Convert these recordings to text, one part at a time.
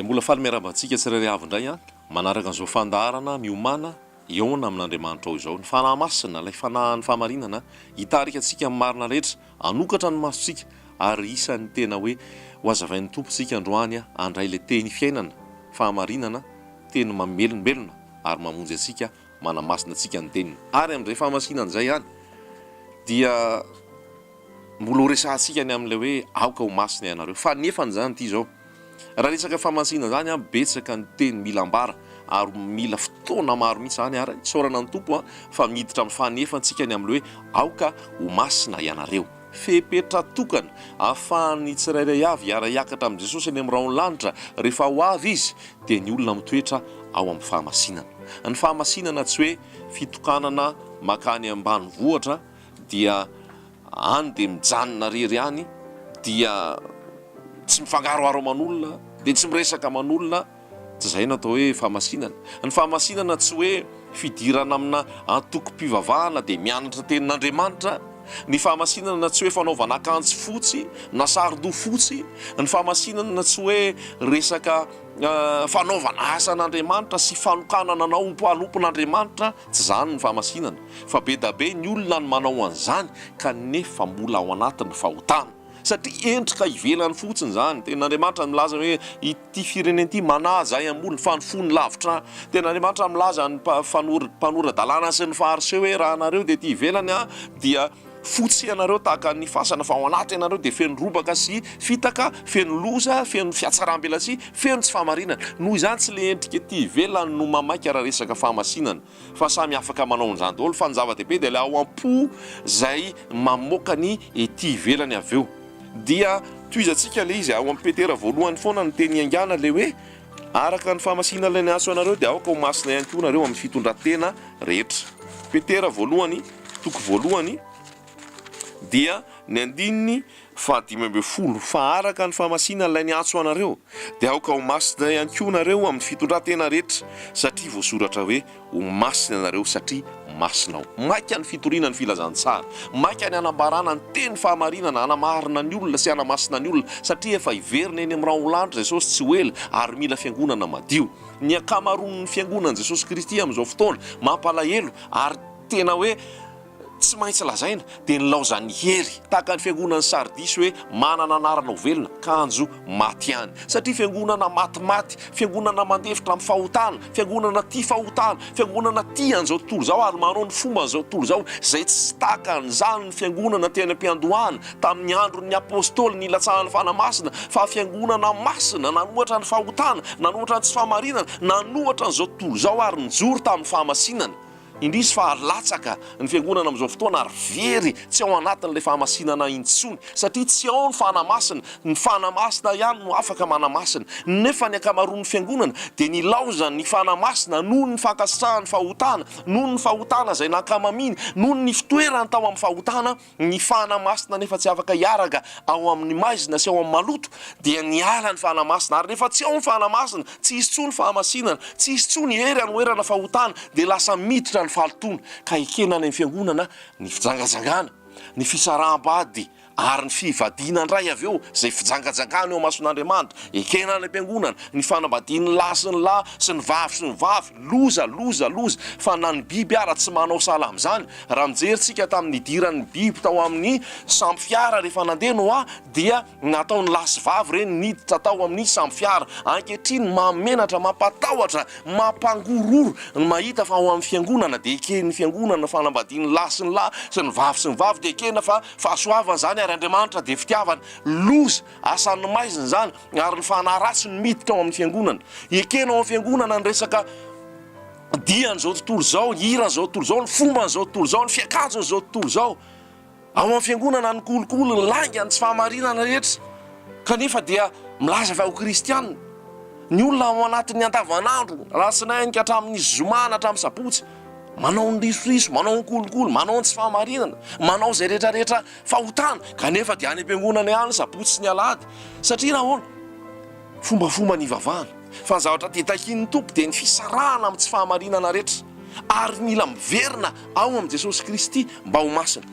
mbola faly miarabantsika tsirairay avy indray a manaraka an'izao fandaharana miomana eona amin'Andriamanitra ao izao ny fanahy masina ilay fanahy ny fahamarinana hitarika antsika amin'ny marina rehetra anokatra ny masontsika ary isan'ny tena hoe ho azavain'ny tompontsika androany a andray ilay teny fiainana fahamarinana teny mamelombelona ary mamonjy antsika manamasina antsika ny teniny ary amin'izay fahamasinana izay ihany dia mbola ho resahantsika ny amin'ilay hoe aoka ho masina ianareo fa nefany zany ity zao raha resaka fahamasinana zany a betsaka ny teny mila ambara ary mila fotoana maro mihitsy zany ary tsaorana ny tompo a fa miditra amin'ny fanefantsika ny amin'ilay hoe aoka ho masina ianareo fepetra tokana ahafahan'ny tsirairay avy ara-iakatra amin'i Jesosy any amin'ny raon'ny lanitra rehefa ho avy izy dia ny olona mitoetra ao amin'ny fahamasinana ny fahamasinana tsy hoe fitokanana makany ambanivohitra dia any dia mijanona rery any dia tsy mifangaroharo aman'olona dia tsy miresaka aman'olona tsy izay natao hoe fahamasinana ny fahamasinana tsy hoe fidirana amina antoko-pivavahana dia mianatra tenin'Andriamanitra ny fahamasinana tsy hoe fanaovana akanjo fotsy na sarido fotsy ny fahamasinana tsy hoe resaka fanaovana asan'Andriamanitra sy fanokanana na ompan'Andriamanitra tsy zany ny fahamasinana fa be da be ny olona ny manao an'izany kanefa mbola ao anatin'ny fahotana satria endrika ivelany fotsiny zany tenin'Andriamanitra milaza hoe ity firenena ity manaja ay ambony fa ny fony lavitra tenin'Andriamanitra milaza ny mpanora-dalàna sy ny fariseho hoe raha anareo dia ity ivelany a dia fotsy ianareo tahaka ny fasana fa ao anaty ianareo dia feno robaka sy fitaka feno loza feno fiatsaram-belatsy feno tsy fahamarinana noho izany tsy le endrika ity ivelany no mamaika raha resaka fahamasinana fa samy afaka manao an'izany daholo fa ny zava-dehibe dia ilay ao am-po zay mamoaka ny ety ivelany avy eo dia toizantsika le izy ao amin'ny Petera voalohany foana ny teny iangana le hoe araka ny fahamasinana ilay niantso anareo dia aoka ho masina ihany koa nareo amin'ny fitondran-tena rehetra. Petera voalohany toko voalohany dia ny andininy 5:10 fa araka ny fahamasinana ilay niantso anareo dia aoka ho masina ihany koa nareo amin'ny fitondran-tena rehetra satria voasoratra hoe ho masina nareo satria masinao maika ny fitoriana ny filazantsara maika ny anambarana ny teny fahamarinana anamarina ny olona sy anamasina ny olona satria efa iverina eny amin'ny raon'ny lanitra Jesosy tsy ho ela ary mila fiangonana madio ny akamaroan'ny fiangonan'i Jesosy Kristy amin'izao fotoana mampalahelo ary tena hoe tsy maintsy lazaina dia ny laozan'ny hery tahaka ny fiangonan'ny Sardisy hoe manana anarana ho velona kanjo maty ihany satria fiangonana matimaty fiangonana mandefitra amin'ny fahotana fiangonana tia fahotana fiangonana tia an'izao tontolo izao ary manao ny fomba an'izao tontolo izao izay tsy tahaka an'izany ny fiangonana teny am-piandohana tamin'ny andron'ny apôstôly ny ilatsahan'ny fanamasina fa fiangonana masina nanohatra ny fahotana nanohatra ny tsy fahamarinana nanohatra an'izao tontolo izao ary nijoro tamin'ny fahamasinana indrisy fa latsaka ny fiangonana amin'izao fotoana ary very tsy ao anatin'ilay fahamasinana intsony satria tsy ao ny fanamasina ihany no afaka manamasina nefa ny akamaroan'ny fiangonana dia nilaozany ny fanamasina noho ny fankasitrahan'ny fahotana noho ny fahotana izay nakamaminy noho ny fitoerany tao amin'ny fahotana ny fanamasina nefa tsy afaka hiaraka ao amin'ny maizina sy ao amin'ny maloto dia niala ny fanamasina ary nefa tsy ao ny fanamasina tsy hisy tsony fahamasinana tsy hisy tsony hery anoherana fahotana dia lasa miditra ny fahalotona ka ikena any amin'ny fiangonana ny fijangajangana ny fisaraham-bady ary ny fivadiana indray avy eo izay fijangajangana eo amason'Andriamanitra ekena any am-piangonana ny fanambadian'ny lahy sy ny lahy sy ny vavy loza fa na ny biby ara tsy manao sala amin'izany raha mijeritsika tamin'ny idiran'ny biby tao amin'ny samby fiara rehefa nandeha Noa dia natao ny lahy sy vavy ireny niditra tao amin'ny samby fiara ankehitriny mamenatra mampatahotra mampangororo ny mahita fa ao amin'ny fiangonana dia eken'ny fiangonana fanambadian'ny lahy sy ny lahy sy ny vavy dia ekena fa fahasoavana izany ary Andriamanitra dia fitiavana loza asan'ny maizina zany ary ny fanahy ratsy ny miditra ao amin'ny fiangonana ekena ao amin'ny fiangonana ny resaka dian'izao tontolo izao hiran'izao tontolo izao ny fomban'izao tontolo izao ny fiakanjon'izao tontolo izao ao amin'ny fiangonana ny kolokolo ny laingany tsy fahamarinana rehetra kanefa dia milaza fa ho kristianina ny olona ao anatin'ny andavanandro ratsinainy ka hatramin'ny zomana hatramin'ny sabotsy manao ny risoriso manao ny kolokolo manao ny tsy fahamarinana manao izay rehetrarehetra fahotana kanefa dia any am-piangonana ihany sabotsy sy ny alahady satria nahoana fombafomba ny ivavahana fa ny zavatra tetakin'ny tompo dia ny fisarahana amin'ny tsy fahamarinana rehetra ary mila miverina ao amin'i Jesosy Kristy mba ho masina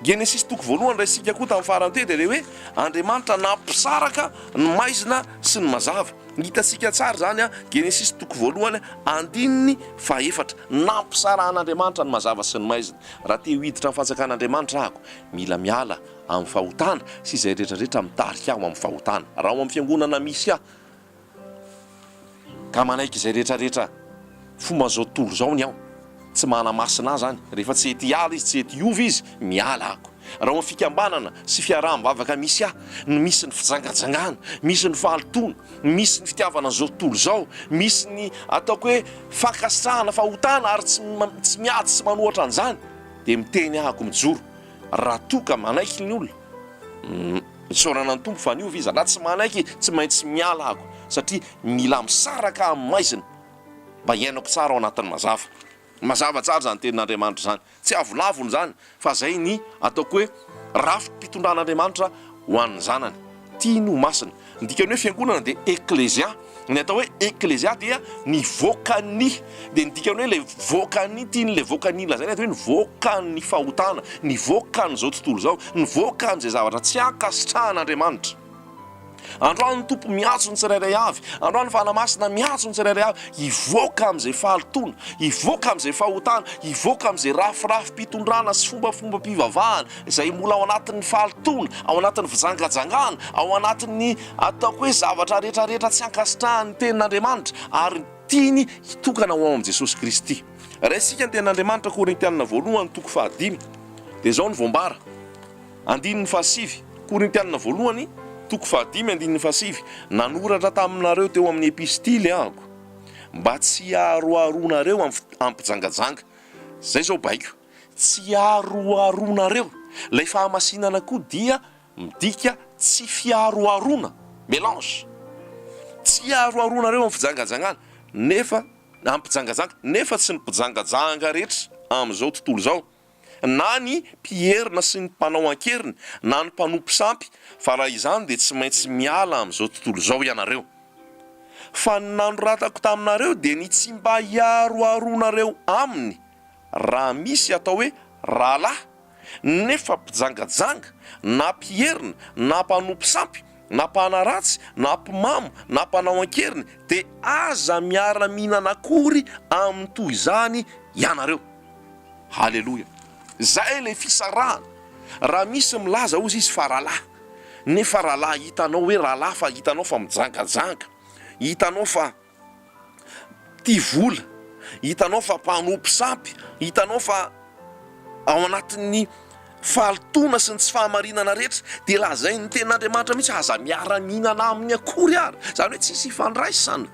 Genesis toko voalohany raha isika koa tamin'ny farany teo dia le hoe Andriamanitra nampisaraka ny maizina sy ny mazava hitantsika tsara zany a Genesis toko voalohany andininy faefatra nampisaran'Andriamanitra ny mazava sy ny maizina. Raha te hiditra amin'ny fanjakan'Andriamanitra ako mila miala amin'ny fahotana sy izay rehetrarehetra mitarika aho amin'ny fahotana. Raha ao amin'ny fiangonana misy aho ka manaiky izay rehetrarehetra fomba zao tontolo zao ny aho tsy mana-masina ahy zany, rehefa tsy ety ala izy tsy ety iova izy miala ako. Raha ao amin'ny fikambanana sy fiaraha-mivavaka misy aho misy ny fijangajangana, misy ny fahalitoana, misy ny fitiavana zao tontolo zao, misy ny ataoko hoe fankasitrahana fahotana ary tsy miady sy manohatra an'izany dia miteny ahako mijoro. Raha toka manaiky ny olona misaorana ny tompo fa niova izy, raha tsy manaiky tsy maintsy miala ahako satria mila misaraka amin'ny maizina mba hiainako tsara ao anatin'ny mazava tsara zany tenin'Andriamanitra zany, tsy avolavony zany fa zay ny ataoko hoe rafim-pitondran'Andriamanitra ho an'ny zanany. Tiany ho masina. Ndikany hoe fiangonana dia eklésia, ny atao hoe eklésia dia ny voakany, dia ndikany hoe le voakany tiany le voakanila zay, hoe ny voakany fahotana, ny voakany zao tontolo zao, ny voakany zay zavatra tsy ankasitrahan'Andriamanitra. Androany ny tompo miatso ny tsirairay avy, androany fanamasina miatso ny tsirairay avy, hivoaka amin'izay fahalitoana, hivoaka amin'izay fahotana, hivoaka amin'izay rafirafim-pitondrana sy fombafomba mpivavahana izay mbola ao anatin'ny fahalitoana, ao anatin'ny fijangajangana, ao anatin'ny ataoko hoe zavatra rehetrarehetra tsy ankasitrahan'ny tenin'Andriamanitra ary tiany hitokana ho amin'i Jesosy Kristy. Raha isika ny tenin'Andriamanitra Korintianina voalohany toko 5 dia zao ny voambara andininy 7 Korintianina voalohany toko 5 andininy 7 nanoratra taminareo teo amin'ny epistily ahako mba tsy haroharonareo ampijangajanga. Zay zao baiko, tsy haroharonareo. Lay fahamasinana koa dia midika tsy fiharoharona, mélange. Tsy haroharonareo amin'ny fijangajangana nefa ampijangajanga nefa tsy ny mpijangajanga rehetra amin'izao tontolo zao, na ny mpierina sy ny mpanao ankeriny na ny mpanompo sampy, fa raha izany dia tsy maintsy miala amin'izao tontolo zao ianareo. Fa ny nanoratako taminareo dia ny tsy mba hiharoharonareo aminy raha misy atao hoe rahalahy nefa mpijangajanga na mpierina na mpanompo sampy na mpanaratsy na mpimamo na mpanao ankeriny dia aza miara-mihinana akory amin'ny toy izany ianareo. Halleloja. Zay le fisarahana. Raha misy milaza ozy izy fa rahalahy, nefa rahalahy hitanao hoe rahalahy fa hitanao fa mijangajanga, hitanao fa tia vola, hitanao fa mpanompo sampy, hitanao fa ao anatin'ny fahalitoana sy ny tsy fahamarinana rehetra, dia lazay ny tenin'Andriamanitra mihitsy aza miara-mihinana amin'ny akory ary. Zany hoe tsisy ifandraisana.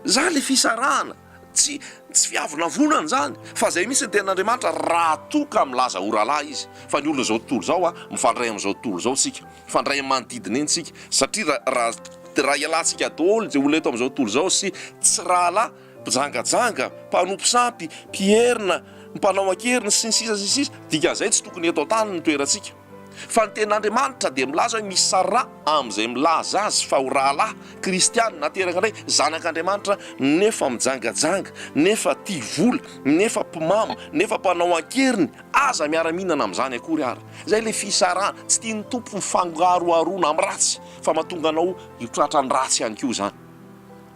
Zany le fisarahana. Tsy fiavonavonana zany, fa zay misy ny tenin'Andriamanitra raha toka milaza ho rahalahy izy. Fa ny olona zao tontolo zao mifandray amin'izao tontolo zao sika, mifandray amin'ny manodidina eny sika, satria raha ialantsika daholo zay olona eto amin'izao tontolo zao sy tsy rahalahy, mpijangajanga, mpanompo sampy, mpierina, mpanao ankeriny sy ny sisa sy ny sisa, dikan'izay tsy tokony eto an-tany ny toerantsika. Fa ny tenin'Andriamanitra dia milaza hoe misy sara amin'izay milaza azy fa ho rahalahy kristiana nateraka indray zanak'Andriamanitra nefa mijangajanga, nefa tia vola, nefa mpimamo, nefa mpanao ankeriny, aza miara-mihinana amin'izany akory ary. Zay le fisarahana. Tsy tian'ny tompo mifangaroharona amin'ny ratsy fa mahatonga anao hitratra ny ratsy ihany koa zany.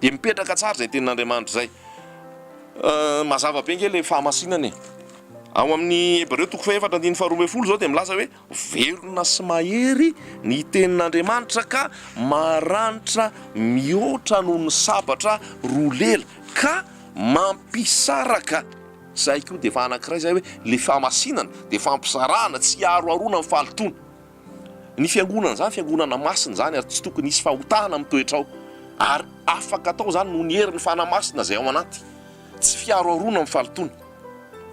Dia mipetraka tsara zay tenin'Andriamanitra zay. Mazava be nge le fahamasinana. Ao amin'ny Hébreu toko 4:12 zao dia milaza hoe verona sy mahery ny tenin'Andriamanitra ka maranitra mihoatra noho ny sabatra roa lela ka mampisaraka. Zay koa dia fa anankiray zay hoe le fahamasinana dia fampisarahana, tsy haroharona amin'ny fahalitoana. Ny fiangonana zany fiangonana masina zany ary tsy tokony hisy fahotana amin'ny toetra ao, ary afaka atao zany noho ny herin'ny fanamasina zay ao anaty, tsy fiharoharona amin'ny fahalitoana.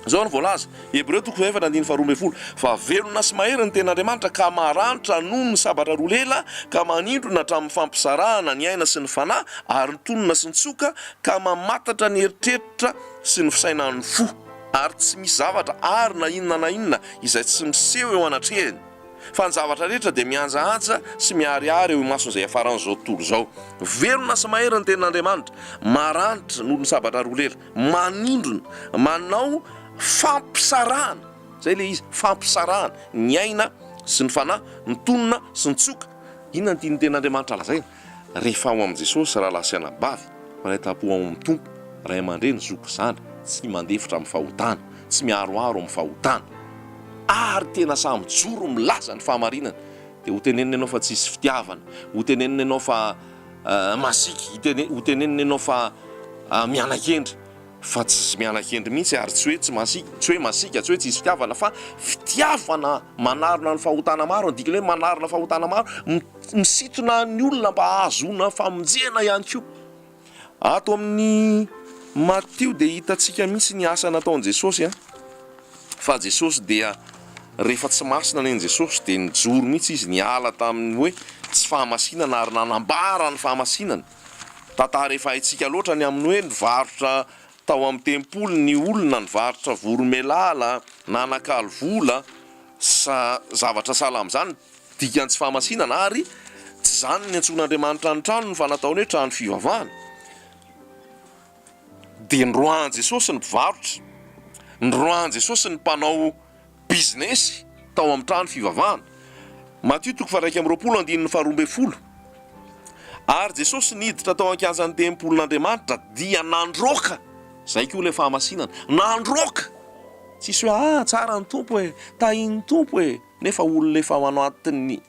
Zao ny voalaza Hébreu toko 4:12 fa verona sy mahery ny tenin'Andriamanitra ka maranitra noho ny sabatra roa lela ka manindrona hatramin'ny fampisarahana ny aina sy ny fanahy ary ny tonona sy ny tsoka ka mamatatra ny eritreritra sy ny fisainan'ny fo ary tsy misy zavatra ary na inona izay tsy miseho eo anatrehany fa ny zavatra rehetra dia mianjaanja sy miharihary eo imason'izay afaran'izao tontolo zao. Verona sy mahery ny tenin'Andriamanitra, maranitra noho ny sabatra roa lela, manindrona, manao fampisarahana. Zay le izy, fampisarahana ny aina sy ny fanahy, ny tonona sy ny tsoka. Inona ny tian'ny tenin'Andriamanitra lazaina? rehefa ao am Jesosy raha lasiana bavy fanaita-po ao amin'ny tompo ray aman-dreny zoko zany tsy mandefitra amin'ny fahotana tsy miaroaro amin'ny fahotana ary tena samy joro milaza ny fahamarinana dia ho tenenina ianao fa tsisy fitiavana ho tenenina ianao fa masiky ho tenenina ianao fa mianan-kendry fa tsy mianan-kendry mihitsy ary tsy hoe tsy masiky tsy hoe masika tsy hoe tsisy fitiavana fa fitiavana manarona ny fahotana maro andikany hoe manarona fahotana maro misitona ny olona mba ahazona famonjena ihany koa ato amin'ny Matteo dia hitantsika mihitsy ny asa nataon'i Jesosy fa Jesosy dia rehefa tsy masina ny Jesosy dia nijoro mihitsy izy niala tamin'ny hoe tsy fahamasinana ary nanambara ny fahamasinana tantara efa haitsika loatra ny amin'ny hoe nivarotra tao amin'ny tempoly ny olona nivarotra voromailala nanakalo vola zavatra sahala amin'izany dikan'ny tsy fahamasinana ary tsy zany ny antson'Andriamanitra ny trano no fa nataony hoe trano fivavahana dia nyroahan Jesosy ny mpivarotra nyroahan Jesosy ny mpanao business tao amin'ny trano fivavahana Matteo 1:20 ary Jesosy niditra tao an-kianjan'ny tempolin'Andriamanitra dia nandroaka zay koa le fahamasinana nandroaka tsisy hoe tsara ny tompo e tahiny tompo e nefa olona efa ao anatin'ny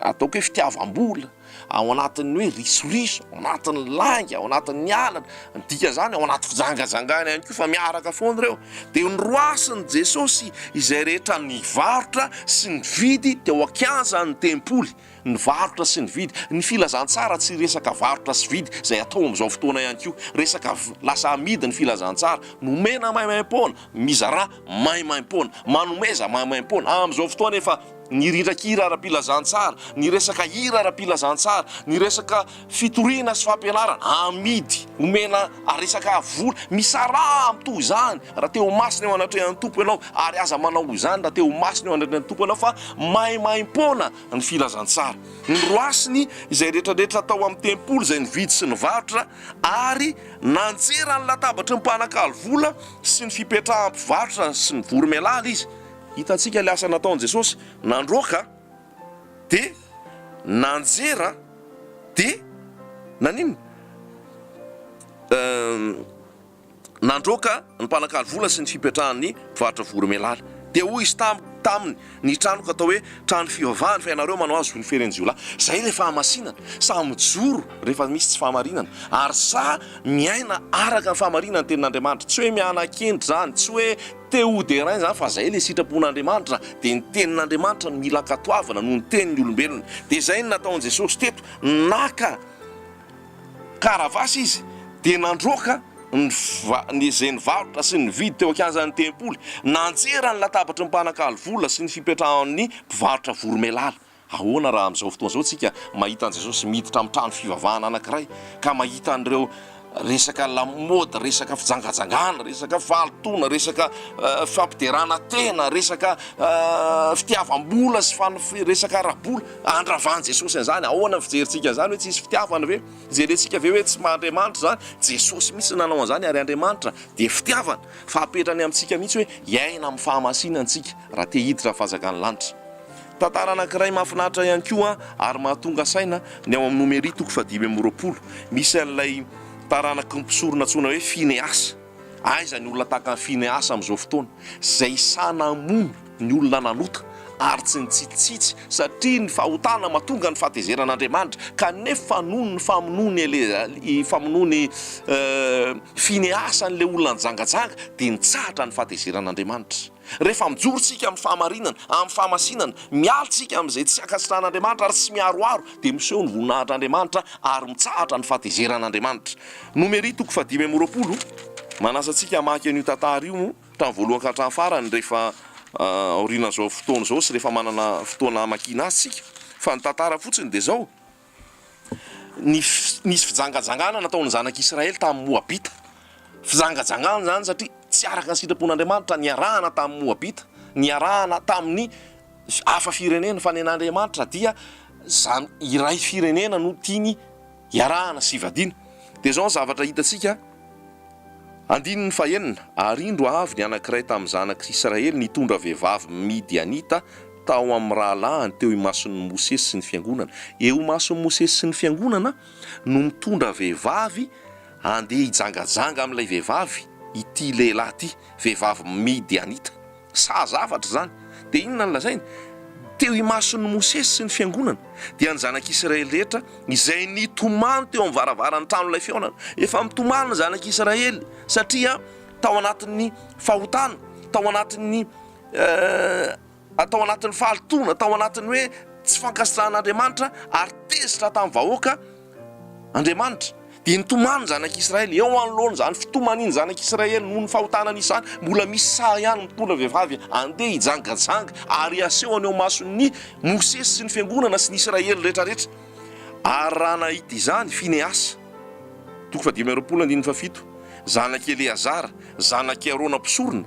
ataoko hoe fitiavam-bola ao anatin'ny hoe risoriso ao anatin'ny langa ao anatin'ny alana dika zany ao anaty fijangajangana ihany koa fa miaraka foana ireo dia nyroasiny Jesosy izay rehetra nivarotra sy nividy teo an-kianjan'ny tempoly nivarotra sy nividy ny filazantsara tsy resaka varotra sy vidy zay atao amin'izao fotoana ihany koa resaka lasa amidy ny filazantsara nomena maimaim-poana mizara maimaim-poana manomeza maimaim-poana amin'izao fotoana efa ny rindrakira ara-pilazantsara ny resaka hira ara-pilazantsara ny resaka fitoriana sy fampianarana amidy omena resaka vola misara amitoy izany raha teo masina eo anatrehan'ny tompo ianao ary aza manao izany raha teo masina eo anatrehan'ny tompo ianao fa maimaim-poana ny filazantsara ny roasiny izay rehetrarehetra tao amin'ny tempoly izay nividy sy nivarotra ary nanjera ny latabatra ny mpanakalo vola sy ny fipetrahan'mpivarotra sy ny voromailala izy hitantsika le asa nataon'i Jesosy nandroaka dia nanjera dia nanino nandroaka ny mpanakalo vola sy ny fipetrahan'ny mpivarotra voromailala dia hoy izy taminy ny trano ka atao hoe trano fivavahana fa ianareo manao azy ho ny ferenjiola zay le fahamasinana samy joro rehefa misy tsy fahamarinana ary sa miaina araka ny fahamarinana ny tenin'Andriamanitra tsy hoe mianan-kendry zany tsy hoe teo derain zany fa zay le sitrapon'Andriamanitra dia ny tenin'Andriamanitra no mila katoavana noho ny tenin'ny olombelona dia zay ny nataon'i Jesosy teto naka karavasy izy dia nandroaka zay nivarotra sy nividy teo an-kianjan'ny tempoly nanjera ny latabatra ny mpanakalo vola sy ny fipetrahan'ny mpivarotra voromailala ahoana raha amin'izao fotoana izao tsika mahita an' Jesosy miditra amin'ny trano fivavahana anankiray ka mahita an'ireo resaka lamody resaka fijangajangana resaka falitona resaka fampiderana tena resaka fitiavam-bola sy resaka rabola andravan Jesosy an'izany ahoana fijerintsika zany hoe tsisy fitiavana ve jerentsika ve hoe tsy Andriamanitra zany Jesosy mihitsy nanao an'izany ary Andriamanitra dia fitiavana fa apetrany amintsika mihitsy hoe iaina amin'ny fahamasinantsika raha te hiditra fanjakany lanitra tantara anankiray mahafinaritra ihany koa ary mahatonga saina ny ao amin'ny Nomery 5:20 misy an'ilay taranaky mpisorona antsona hoe Fineasa aiza ny olona tahaka ny Fineasa amin'izao fotoana zay sanamono ny olona nanota ary tsy nitsitsitsy satria ny fahotana mahatonga ny fahatezeran'Andriamanitra kanefa noho ny famonoany Fineasa n'le olona nijangajanga dia nitsahatra ny fahatezeran'Andriamanitra rehefa mijorontsika amin'ny fahamarinana amin'ny fahamasinana mialtsika amin'izay tsy akasitran'Andriamanitra ary tsy miaroaro dia miseho ny voninahitr'Andriamanitra ary mitsahatra ny fahatezeran'Andriamanitra Nomery 5:20 manasa antsika hamaky an'io tantara io tamin'ny voalohany ka hatramin'ny farany rehefa aoriana zao fotoana zao sy rehefa manana fotoana hamakina azy tsika fa ny tantara fotsiny dia zao nisy fijangajangana nataon'ny zanak'Israely tamin'ny Moabita fijangajangana zany satria tsy araka ny sitrapon'Andriamanitra niarahana tamin'ny Moabita niarahana tamin'ny hafa firenena fa nen'Andriamanitra dia zany iray firenena no tiany iarahana sy ivadiana dia zao zavatra hitantsika 9 arindro avy ny anankiray tamin'ny zanak'Israely nitondra vehivavy Midianita tao amin'ny rahalahiny teo imason'ny Mosesy sy ny fiangonana. Eo mason'ny Mosesy sy ny fiangonana no mitondra vehivavy andeha hijangajanga amin'ilay vehivavy, ity lehilahy ity, vehivavy Midianita. Sahazavatra zany. Dia inona no lazainy? Teo imason'ny Mosesy sy ny fiangonana dia ny zanak'Israely rehetra izay nitomany teo amin'ny varavaran'ny tranon'ilay fihaonana. Efa mitomany ny zanak'Israely satria tao anatin'ny fahotana, tao anatin'ny fahalitona, tao anatin'ny hoe tsy fankasitrahan'Andriamanitra ary tezitra tamin'ny vahoaka Andriamanitra. Dia nitomany ny zanak'Israely eo anoloana zany fitomaniany zanak'Israely noho ny fahotanany izany. Mbola misy saha ihany mitondra vehivavy andeha hijangajanga ary asehony eo mason'ny Mosesy sy ny fiangonana sy ny Israely rehetrarehetra. Ary raha nahita izany Fineasa, 2:27, zanak'Eleazara, zanak'Arona mpisorona,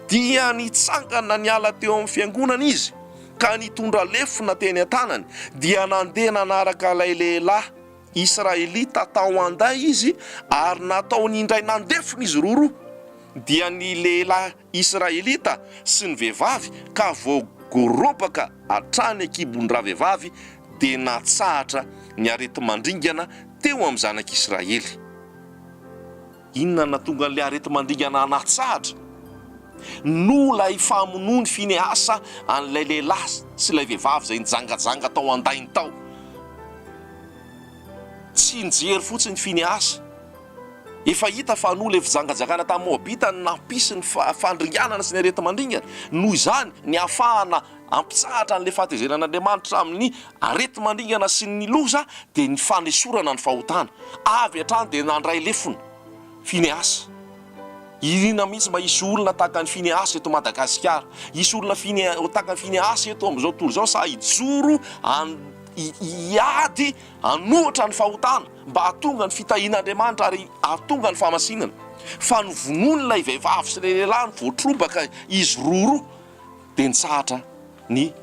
dia nitsangana niala teo amin'ny fiangonana izy ka nitondra lefona teny an-tanany, dia nandeha nanaraka ilay lehilahy Israelita tao anday izy ary natao nindray nandefina izy roa. Dia ny lehilahy Israelita sy ny vehivavy ka voagorobaka hatrany akibon'ny ravehivavy dia natsahatra ny areti-mandringana teo amin'ny zanak'Israely. Inona natonga an'ilay areti-mandringana natsahatra? No lay famonoany Fineasa an'ilay lehilahy sy ilay vehivavy izay nijangajanga tao andainy tao. Tsy nijery fotsiny Fineasa. Efa hita fa no le fijangajangana tamin'ny Moabita nampisy ny fandringanana sy ny areti-mandringana. Noho izany ny ahafahana ampitsahatra an'ilay fahatezeran'Andriamanitra amin'ny areti-mandringana sy ny loza dia ny fanesorana ny fahotana. Avy hatrany dia nandray lefona Fineasa. Irina mihitsy mba hisy olona tahaka ny Fineasa eto Madagasikara. Hisy olona tahaka ny Fineasa eto amin'izao tontolo izao sa hijoro hiady hanohatra ny fahotana mba hahatonga ny fitahian'Andriamanitra ary hahatonga ny fahamasinana. Fa novonoan'ilay vehivavy sy ilay lehilahy ny voatrobaka izy roa dia nitsahatra ny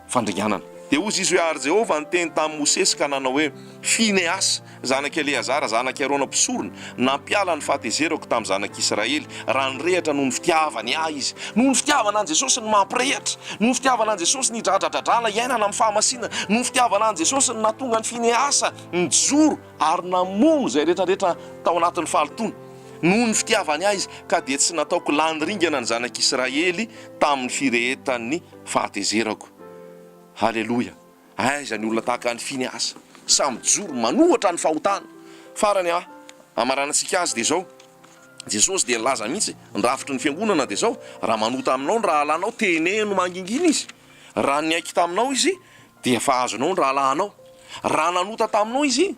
fandringanana. Dia ozy izy hoe ary Jehova niteny tamin'ny Mosesy ka nanao hoe: Fineasa zanak'Eleazara zanak'Arona mpisorona nampiala ny fahatezerako tamin'ny zanak'Israely raha nirehatra noho ny fitiavany ahy izy. Noho ny fitiavana an Jesosy ny mampirehatra, noho ny fitiavana an Jesosy ny dradradradrana iainana amin'ny fahamasinana, noho ny fitiavana an Jesosy ny natonga ny Fineasa nijoro ary namono izay rehetrarehetra tao anatin'ny fahalitoana. Noho ny fitiavany ahy izy ka dia tsy nataoko landiringana ny zanak'Israely tamin'ny firehetan'ny fahatezerako. Halleloja. Aiza ny olona tahaka ny Fineasa, samy joro manohatra ny fahotana. Farany amaranantsika azy dia zao, Jesosy dia nilaza mihitsy nyrafitry ny fiangonana dia zao: raha manota aminao ny rahalanao teneno mangingina izy. Raha niaiky taminao izy dia efa azonao ny rahalanao. Raha nanota taminao izy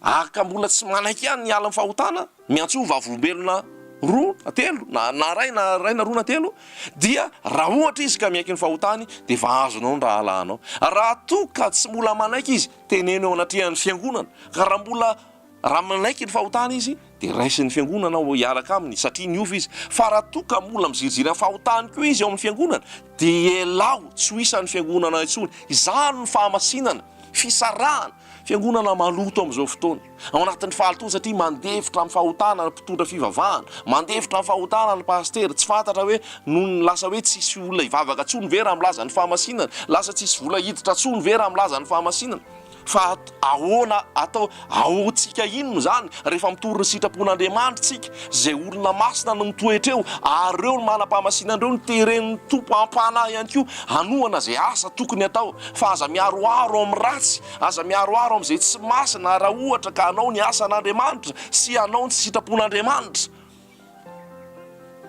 aka mbola tsy manaiky ihany ny ala amin'ny fahotana, miantso vavolombelona roa telo na ray na roa na telo, dia raha ohatra izy ka miaiky ny fahotany dia efa azonao ny rahalanao. Raha toka tsy mbola manaiky izy teneno eo anatrehan'ny fiangonana, ka raha manaiky ny fahotana izy dia raisin'ny fiangonana ao hiaraka aminy satria niova izy. Fa raha toka mbola miziriziry ny fahotany koa izy ao amin'ny fiangonana dia elao tsy ho isan'ny fiangonana intsony. Izany ny fahamasinana, fisarahana fiangonana maloto amin'izao fotoana ao anatin'ny fahalitoana satria mandevitra amin'ny fahotana ny mpitondra fivavahana, mandevitra amin'ny fahotana ny pastery. Tsy fantatra hoe noho ny lasa hoe tsisy olona hivavaka tsony ve raha milaza ny fahamasinana, lasa tsisy vola hiditra tsony ve raha milaza ny fahamasinana. Fa ahoana atao ahoantsika inona zany rehefa mitory ny sitrapon'Andriamanitra tsika, zay olona masina no mitoetra eo ary ireo ny manam-pahamasinana, ireo ny teren'ny tompo ampanahy ihany koa hanohana zay asa tokony atao. Fa aza miaroaro amin'ny ratsy, aza miaroaro amin'izay tsy masina raha ohatra ka hanao ny asan'Andriamanitra sy hanao ny sitrapon'Andriamanitra.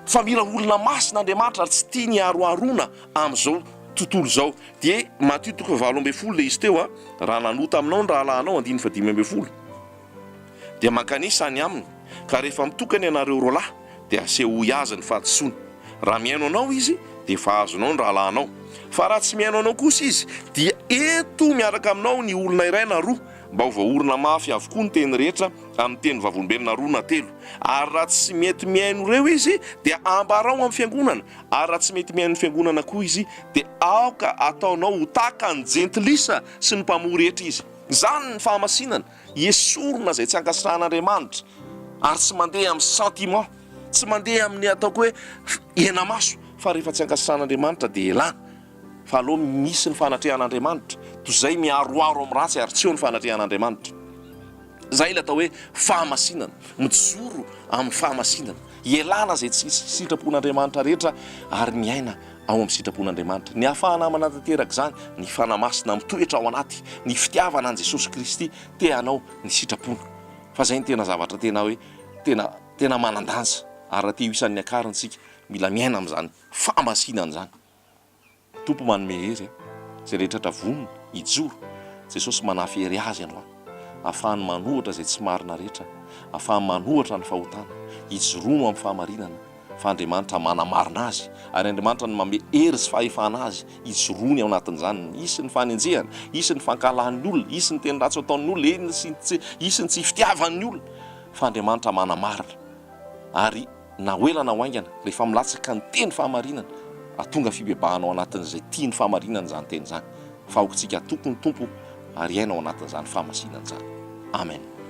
Fa mila olona masin'Andriamanitra ary tsy tia ny aroarona amin'izao tontolo zao. Dia Matthieu 7:20 le izy teo raha nanota aminao ny rahalanao 5:15 dia mankanisa any aminy ka rehefa mitokany ianareo roalahy dia aseho azy ny fahadisoana. Raha miaino anao izy dia efa azonao ny rahalanao. Fa raha tsy miaino anao kosa izy dia eto miaraka aminao ny olona iray na roa mba ho vahaorina mafy avokoa ny teny rehetra amin'ny teny vavolombelona roa na telo. Ary raha tsy mety miaino ireo izy dia ambarao amin'ny fiangonana. Ary raha tsy mety miaino ny fiangonana koa izy dia aoka ataonao ho tahaka ny jentilisa sy ny mpamory rehetra izy. Izany ny fahamasinana, esorona izay tsy ankasitrahan'Andriamanitra ary tsy mandeha amin'ny sentiment, tsy mandeha amin'ny ataoko hoe hena maso, fa rehefa tsy ankasitrahan'Andriamanitra dia elana. fa aloha misy ny fanatrehan'Andriamanitra toy izay miaroaro amin'ny ratsy ary tsy eo ny fanatrehan'Andriamanitra. Zay ilay atao hoe fahamasinana, mijoro amin'ny fahamasinana, ialana izay tsy sitrapon'Andriamanitra rehetra ary miaina ao amin'ny sitrapon'Andriamanitra. Ny ahafahana manatanteraka izany ny fanamasina mitoetra ao anaty, ny fitiavana an' Jesosy Kristy te hanao ny sitrapona. Fa zay ny tena zavatra tena hoe tena manan-danja ary raha te ho isan'ny akariny tsika mila miaina amin'izany fahamasinana izany. Tompo manome hery zay rehetra vonona hijoro, Jesosy manafy hery azy ianao, ahafahany manohatra izay tsy marina rehetra, ahafahany manohatra ny fahotana, hijorono amin'ny fahamarinana fa Andriamanitra manamarina azy ary Andriamanitra ny manome hery sy fahefana azy hijorony ao anatin'izany. Isy ny fanenjehana, isy ny fankalahan'ny olona, isy ny teny ratsy ataon'ny olona, isy ny tsy fitiavan'ny olona, fa Andriamanitra manamarina ary na hoelana ho aingana rehefa milatsaka ny teny fahamarinana atonga fibebahana ao anatin'izay tia ny fahamarinana izany teny izany. Fa aokantsika tokony Tompo ary iaina ao anatin'izany fahamasinana izany. Amen.